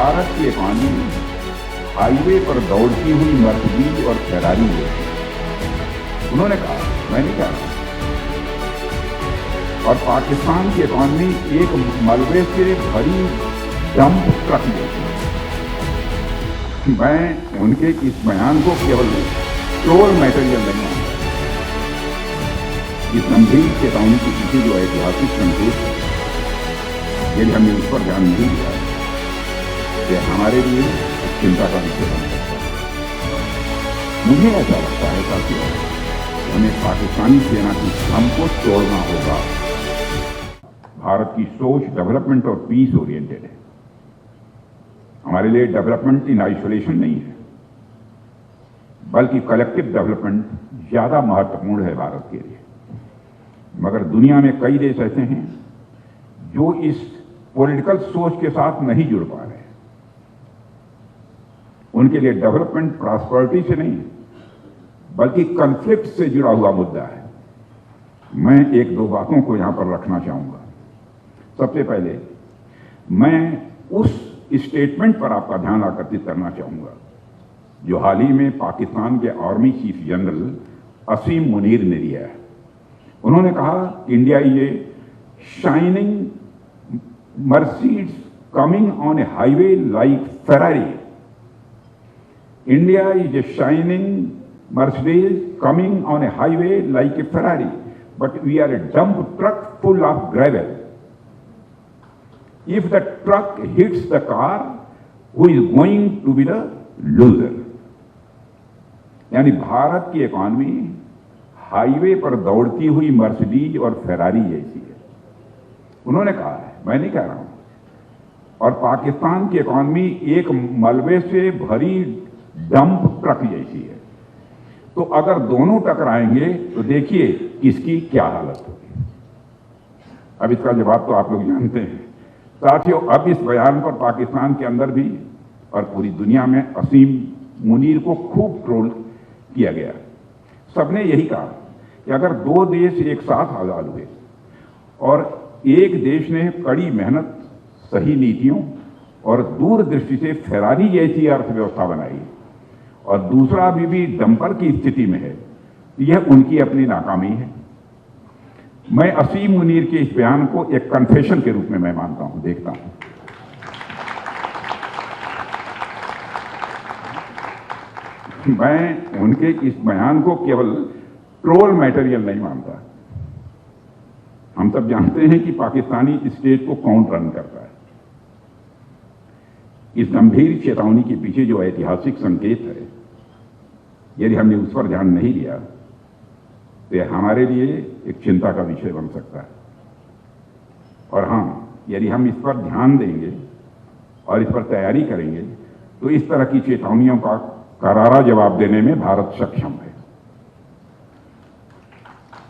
भारत की economy highway पर दौड़ती हुई मर्सिडीज और फेरारी है। उन्होंने कहा, मैं नहीं कह रहा। और पाकिस्तान की इकॉनमी एक मलबे से भरी डंप ट्रक जैसी है। मैं उनके इस बयान को केवल ट्रोल मटेरियल नहीं मानता। इस गंभीर चेतावनी के पीछे जो ऐतिहासिक संकेत है, यदि हमने उस पर ध्यान नहीं दिया तो हमारे लिए चिंता का विषय बन सकता है। मुझे ऐसा लगता है साथियों, हमें पाकिस्तानी सेना की भ्रम को तोड़ना होगा। भारत की सोच डेवलपमेंट और पीस ओरिएंटेड है। हमारे लिए डेवलपमेंट इन आइसोलेशन नहीं है, बल्कि कलेक्टिव डेवलपमेंट ज्यादा महत्वपूर्ण है भारत के लिए। मगर दुनिया में कई देश ऐसे हैं जो इस पॉलिटिकल सोच के साथ नहीं जुड़ पा रहे हैं। उनके लिए डेवलपमेंट प्रॉस्पेरिटी से नहीं, बल्कि कॉन्फ्लिक्ट से जुड़ा हुआ मुद्दा है। मैं एक दो बातों को यहां पर रखना चाहूंगा। सबसे पहले मैं उस स्टेटमेंट पर आपका ध्यान आकर्षित करना चाहूंगा जो हाल ही में पाकिस्तान के आर्मी चीफ जनरल असीम मुनीर ने दिया है। उन्होंने कहा, India is a shining Mercedes coming on A highway like Ferrari. India is a shining Mercedes coming on a highway like a Ferrari, but we are a dump truck full of gravel. If the truck hits the car, who is going to be the loser? यानी भारत की economy highway पर दौड़ती हुई Mercedes और Ferrari जैसी है। उन्होंने कहा है, मैं नहीं कह रहा हूं। और पाकिस्तान की इकॉनमी एक मलबे से भरी डंप ट्रक जैसी है। तो अगर दोनों टकराएंगे तो देखिए किसकी क्या हालत होगी। अब इसका जवाब तो आप लोग जानते हैं। साथियों, अब इस बयान पर पाकिस्तान के अंदर भी और पूरी दुनिया में असीम मुनीर को खूब ट्रोल किया गया। सबने यही कहा कि अगर दो देश एक साथ आजाद हुए और एक देश ने कड़ी मेहनत, सही नीतियों और दूरदृष्टि से फेरारी जैसी अर्थव्यवस्था बनाई और दूसरा अभी भी डंपर की स्थिति में है, यह उनकी अपनी नाकामी है। मैं असीम मुनीर के इस बयान को एक कन्फेशन के रूप में मैं मानता हूं, देखता हूं। मैं उनके इस बयान को केवल ट्रोल मटेरियल नहीं मानता। हम सब जानते हैं कि पाकिस्तानी स्टेट को कौन रन करता है। इस गंभीर चेतावनी के पीछे जो ऐतिहासिक संकेत है, यदि हमने उस पर ध्यान नहीं दिया तो यह हमारे लिए एक चिंता का विषय बन सकता है। और हाँ, यदि हम इस पर ध्यान देंगे और इस पर तैयारी करेंगे तो इस तरह की चेतावनियों का करारा जवाब देने में भारत सक्षम है।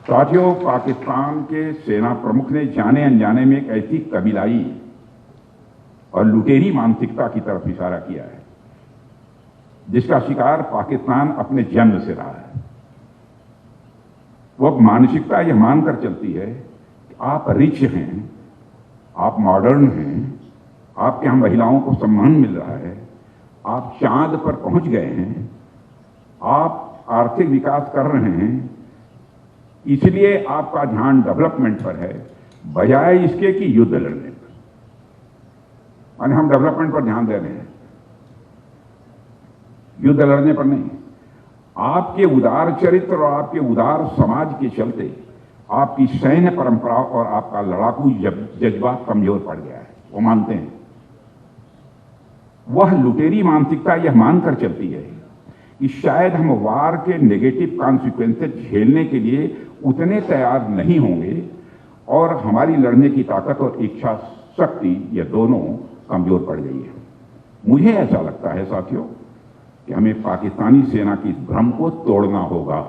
साथियों, पाकिस्तान के सेना प्रमुख ने जाने अनजाने में एक ऐसी कबीलाई और लुटेरी मानसिकता की तरफ इशारा किया है जिसका शिकार पाकिस्तान अपने जन्म से रहा है। वो मानसिकता यह मानकर चलती है कि आप रिच हैं, आप मॉडर्न हैं, आपके यहां महिलाओं को सम्मान मिल रहा है, आप चांद पर पहुंच गए हैं, आप आर्थिक विकास कर रहे हैं, इसलिए आपका ध्यान डेवलपमेंट पर है बजाय इसके कि युद्ध लड़ने पर। यानी हम डेवलपमेंट पर ध्यान दे रहे हैं, युद्ध लड़ने पर नहीं। आपके उदार चरित्र और आपके उदार समाज के चलते आपकी सैन्य परंपरा और आपका लड़ाकू जज्बा कमजोर पड़ गया है, वो मानते हैं। वह लुटेरी मानसिकता यह मानकर चलती है कि शायद हम वार के नेगेटिव कॉन्सिक्वेंसेस झेलने के लिए उतने तैयार नहीं होंगे और हमारी लड़ने की ताकत और इच्छा शक्ति यह दोनों कमजोर पड़ गई है। मुझे ऐसा लगता है साथियों कि हमें पाकिस्तानी सेना की भ्रम को तोड़ना होगा।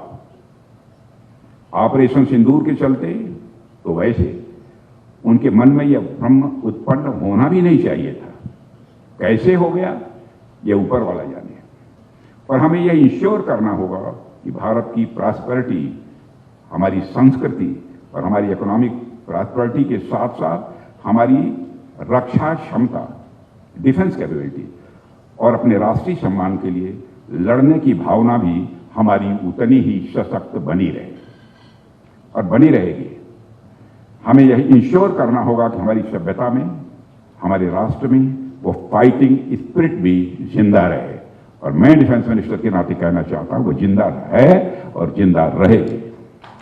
ऑपरेशन सिंदूर के चलते तो वैसे उनके मन में यह भ्रम उत्पन्न होना भी नहीं चाहिए था। कैसे हो गया यह ऊपर वाला जाने। और हमें यह इंश्योर करना होगा कि भारत की प्रॉस्पेरिटी, हमारी संस्कृति और हमारी इकोनॉमिक प्रॉस्पेरिटी के साथ साथ हमारी रक्षा क्षमता डिफेंस कैपेबिलिटी और अपने राष्ट्रीय सम्मान के लिए लड़ने की भावना भी हमारी उतनी ही सशक्त बनी रहे और बनी रहेगी। हमें यह इंश्योर करना होगा कि हमारी सभ्यता में, हमारे राष्ट्र में वो फाइटिंग स्पिरिट भी जिंदा रहे। और मैं डिफेंस मिनिस्टर के नाते कहना चाहता हूं वो जिंदा है और जिंदा रहेगी।